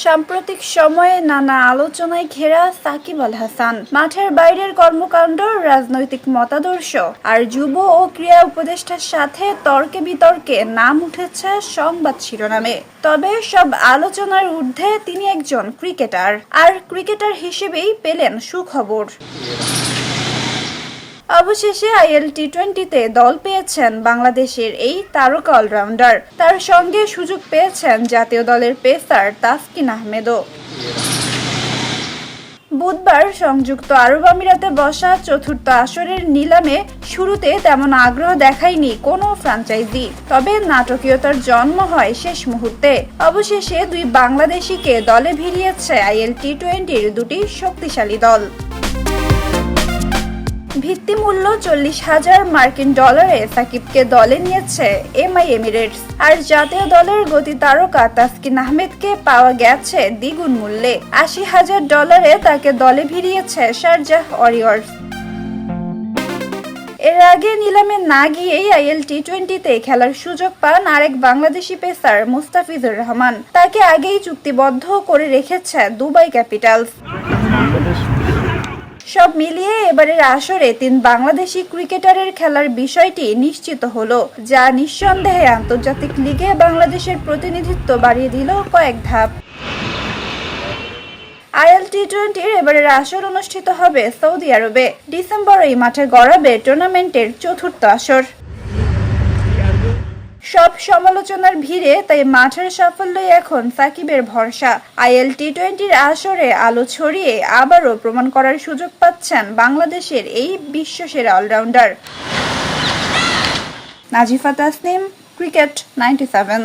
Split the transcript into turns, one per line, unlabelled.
সাম্প্রতিক সময়ে নানা আলোচনায় ঘেরা সাকিব আল হাসান। মাঠের বাইরের কর্মকাণ্ড, রাজনৈতিক মতাদর্শ আর যুব ও ক্রীড়া উপদেষ্টার সাথে তর্কে বিতর্কে নাম উঠেছে সংবাদ শিরোনামে। তবে সব আলোচনার ঊর্ধ্বে তিনি একজন ক্রিকেটার, আর ক্রিকেটার হিসেবেই পেলেন সুখবর। অবশেষে আইএল টি-20তে দল পেয়েছেন বাংলাদেশের এই তারকা অলরাউন্ডার। তার সঙ্গে সুযোগ পেয়েছেন জাতীয় দলের পেসার তাসকিন আহমেদও। বুধবার সংযুক্ত আরব আমিরাতে বসা চতুর্থ আসরের নিলামে শুরুতে তেমন আগ্রহ দেখায়নি কোনো ফ্র্যাঞ্চাইজি। তবে নাটকীয়তার জন্ম হয় শেষ মুহূর্তে। অবশেষে দুই বাংলাদেশিকে দলে ভিড়িয়েছে আইএল টি-20-র দুটি শক্তিশালী দল। ভিত্তিমূল্য 40,000 মার্কিন ডলারে সাকিবকে দলে নিয়েছে এমআই এমিরেটস, আর জাতীয় দলের গতি তারকা তাসকিন আহমেদকে পাওয়া গেছে দ্বিগুণ মূল্যে। 80,000 ডলারে তাকে দলে ভিড়িয়েছে শারজাহ ওয়ারিয়র্স। এর আগে নিলামে না গিয়েই আইএল টি-20তে খেলার সুযোগ পান আরেক বাংলাদেশি পেসার মুস্তাফিজুর রহমান। তাকে আগেই চুক্তিবদ্ধ করে রেখেছে দুবাই ক্যাপিটালস। সব মিলিয়ে এবারের আসরে 3 বাংলাদেশি ক্রিকেটারের খেলার বিষয়টি নিশ্চিত হলো, যা নিঃসন্দেহে আন্তর্জাতিক লিগে বাংলাদেশের প্রতিনিধিত্ব বাড়িয়ে দিল কয়েক ধাপ। আইএল টি-20-র এবারের আসর অনুষ্ঠিত হবে সৌদি আরবে। ডিসেম্বরেই মাঠে গড়াবে টুর্নামেন্টের চতুর্থ আসর। সব সমালোচনার ভিড়ে তাই মাঠের সাফল্যই এখন সাকিবের ভরসা। আইএল টি-20-র আসরে আলো ছড়িয়ে আবারও প্রমাণ করার সুযোগ পাচ্ছেন বাংলাদেশের এই বিশ্বসেরা অলরাউন্ডার। নাজিফা তাসনিম, ক্রিকেট 97।